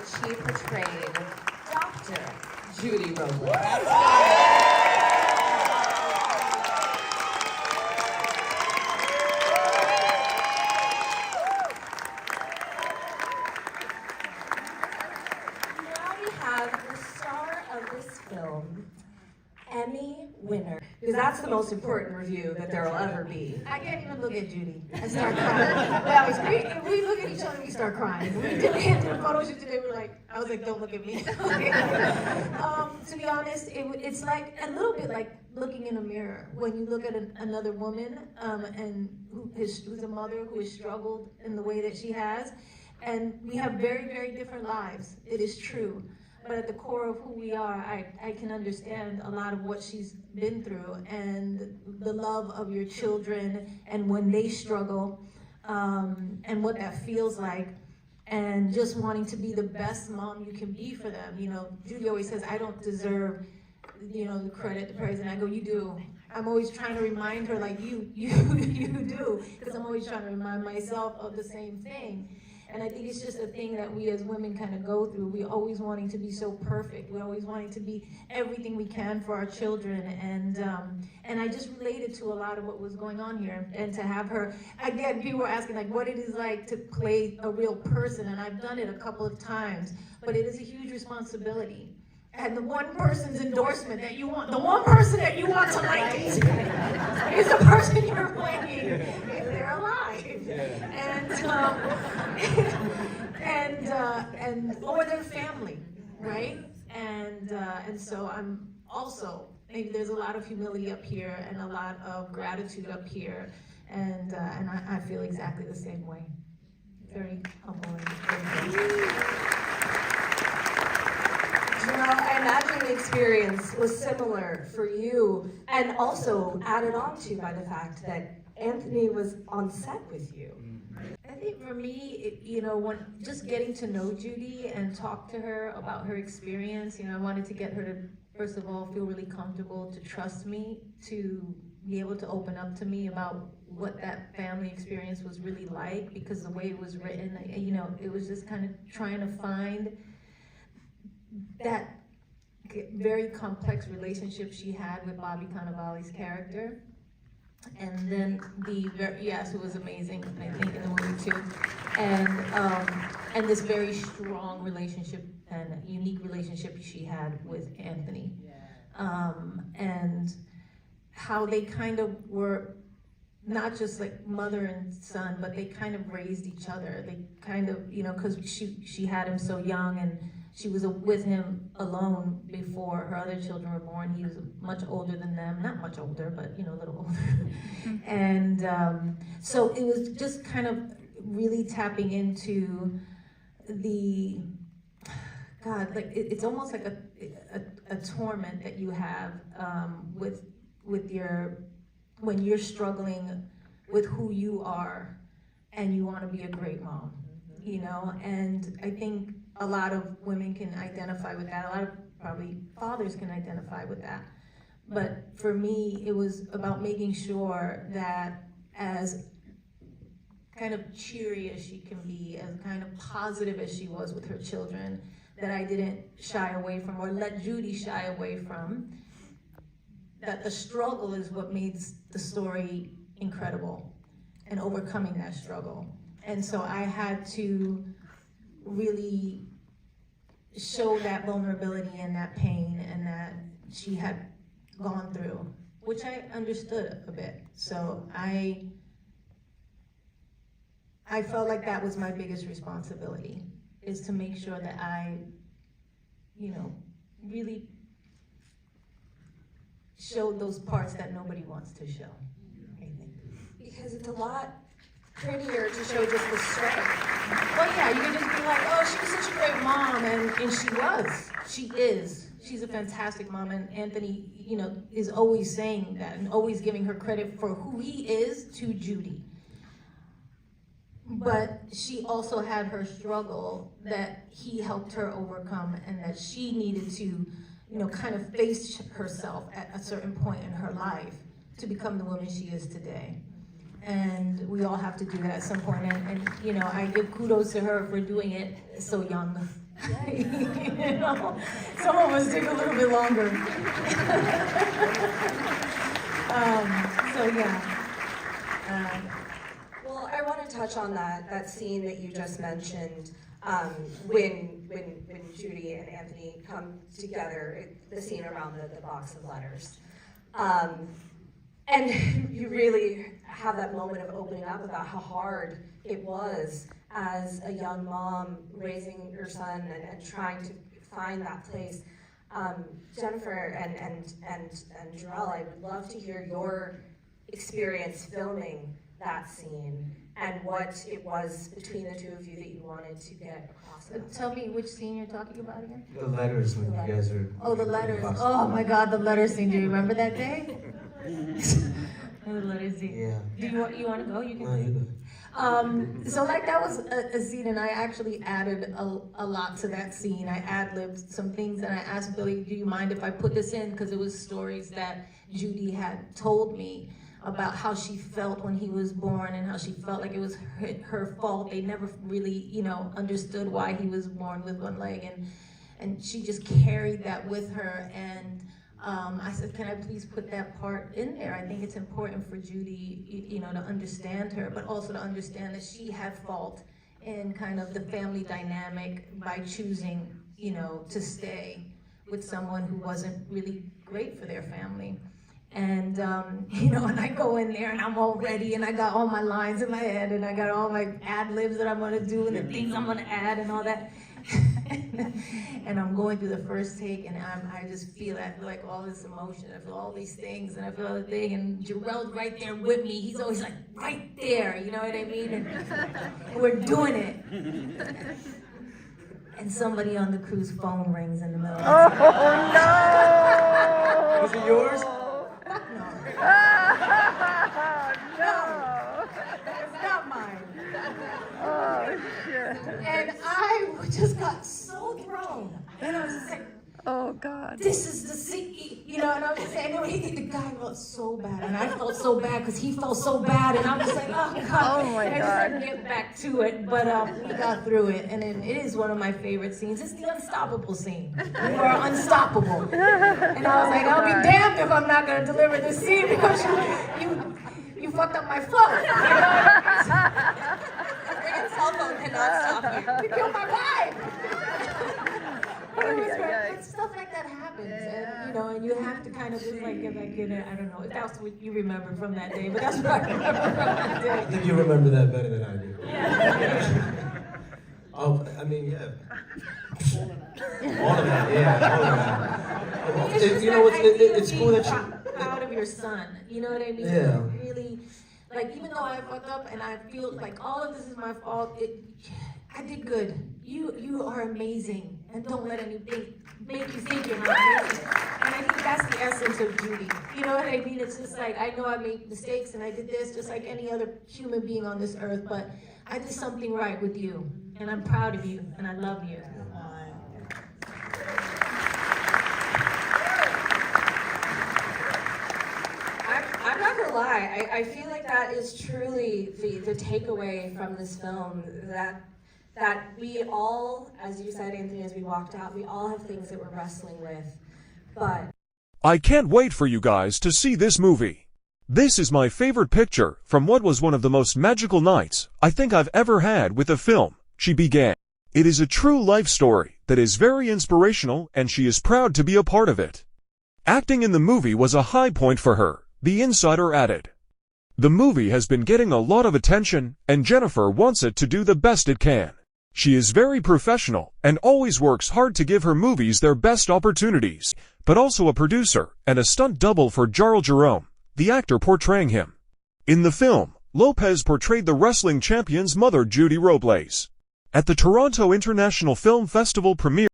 she portrayed Dr. Judy Lopez. Now we have the star of this film, Emmy winner, because that's the most important review that there will ever be. I can't even look at Judy. I start crying. That was great. If we look at each other, we start crying. When we did the photo shoot today, I was like, don't look at me. To be honest, it's like a little bit like looking in a mirror. When you look at another woman and who's a mother who has struggled in the way that she has, and we have very, very different lives. It is true. But at the core of who we are, I can understand a lot of what she's been through, and the love of your children and when they struggle, and what that feels like, and just wanting to be the best mom you can be for them. You know, Judy always says, I don't deserve, the credit, the praise, and I go, you do. I'm always trying to remind her, like, you do, because I'm always trying to remind myself of the same thing. And I think it's just a thing that we as women kind of go through. We're always wanting to be so perfect. We're always wanting to be everything we can for our children. And I just related to a lot of what was going on here. And to have her, again, people were asking like what it is like to play a real person. And I've done it a couple of times, but it is a huge responsibility. And the one person's endorsement that you want, the one person that you want to like it, is the person you're playing if they're alive. And or their family, right? And so I'm also, maybe there's a lot of humility up here and a lot of gratitude up here, and I feel exactly the same way. Very humble and very grateful. I imagine the experience was similar for you, and also added on to by the fact that Anthony was on set with you. I think for me, when just getting to know Judy and talk to her about her experience, I wanted to get her to, first of all, feel really comfortable, to trust me, to be able to open up to me about what that family experience was really like, because the way it was written, it was just kind of trying to find that very complex relationship she had with Bobby Cannavale's character. And then it was amazing, I think, in the movie too. And this very strong relationship and unique relationship she had with Anthony. And how they kind of were not just like mother and son, but they kind of raised each other. They kind of, because she had him so young, and she was with him alone before her other children were born. He was much older than them, not much older, but a little older. And so it was just kind of really tapping into the, God, like it's almost like a torment that you have with when you're struggling with who you are and you want to be a great mom, and I think a lot of women can identify with that. A lot of probably fathers can identify with that. But for me, it was about making sure that as kind of cheery as she can be, as kind of positive as she was with her children, that I didn't shy away from or let Judy shy away from, that the struggle is what made the story incredible and overcoming that struggle. And so I had to really show that vulnerability and that pain and that she had gone through, which I understood a bit. So I felt like that was my biggest responsibility, is to make sure that I, really showed those parts that nobody wants to show, I think. Because it's a lot prettier to show just the strength. Well, yeah, you can just be like, oh, she was such a great mom, and she was. She is. She's a fantastic mom, and Anthony, is always saying that and always giving her credit for who he is to Judy. But she also had her struggle that he helped her overcome, and that she needed to, kind of face herself at a certain point in her life to become the woman she is today. And we all have to do that at some point. And I give kudos to her for doing it so young You know, some of us take a little bit longer. So yeah. Well, I want to touch on that scene that you just mentioned, when Judy and Anthony come together, the scene around the box of letters. And you really have that moment of opening up about how hard it was as a young mom raising your son and trying to find that place. Jennifer and Jarrell, I would love to hear your experience filming that scene and what it was between the two of you that you wanted to get across. Tell me which scene you're talking about again? The letters when you guys are... Oh, the letters. Oh my God, the letters scene. Do you remember that day? The letters scene. Yeah. Do you want to go? You can. No, you go. So like that was a scene, and I actually added a lot to that scene. I ad-libbed some things, and I asked Billy, do you mind if I put this in? Because it was stories that Judy had told me about how she felt when he was born and how she felt like it was her fault. They never really, understood why he was born with one leg, and she just carried that with her. And I said, can I please put that part in there? I think it's important for Judy, to understand her, but also to understand that she had fault in kind of the family dynamic by choosing, to stay with someone who wasn't really great for their family. And, and I go in there and I'm all ready and I got all my lines in my head and I got all my ad-libs that I'm gonna do and the things I'm gonna add and all that. And I'm going through the first take and I just feel like all this emotion. I feel all these things and I feel all the thing, and Jarrell's right there with me. He's always like right there, you know what I mean? And we're doing it. And somebody on the crew's phone rings in the middle of the Oh no! Was it yours? No! It's not mine. Oh shit! And I just got so thrown. And I was just like, Oh God! this is the scene, and I was just saying, the guy felt so bad, and I felt so bad because he felt so bad, and I'm just like, oh God. Oh my and I just God. had to get back to it, but we got through it, and it is one of my favorite scenes. It's the unstoppable scene. You are unstoppable. And I was like, I'll be damned if I'm not gonna deliver this scene because you fucked up my flow. Your cell phone cannot stop you. You killed my vibe. But it was Yeah, great. yeah. But stuff like that happens, and and you have to kind of just like get back in it. I don't know if that's what you remember from that day, but that's what I remember from that I day. think you remember that better than I do. Oh, I mean, yeah. All of that, yeah, all of that. It's just It's being cool that you... proud of your son. You know what I mean? Yeah. Really, like even though I fucked up and I feel like all of this is my fault, I did good. You are amazing, and don't let anything make you think you're not amazing. And I think that's the essence of Judy. You know what I mean? It's just like, I know I made mistakes and I did this just like any other human being on this earth, but I did something right with you, and I'm proud of you, and I love you. I'm not gonna lie, I feel like that is truly the takeaway from this film, that we all, as you said, Anthony, as we walked out, we all have things that we're wrestling with, but I can't wait for you guys to see this movie. This is my favorite picture from what was one of the most magical nights I think I've ever had with a film, she began. It is a true life story that is very inspirational, and she is proud to be a part of it. Acting in the movie was a high point for her, the insider added. The movie has been getting a lot of attention, and Jennifer wants it to do the best it can. She is very professional and always works hard to give her movies their best opportunities, but also a producer and a stunt double for Jarrell Jerome, the actor portraying him. In the film, Lopez portrayed the wrestling champion's mother, Judy Robles. At the Toronto International Film Festival premiere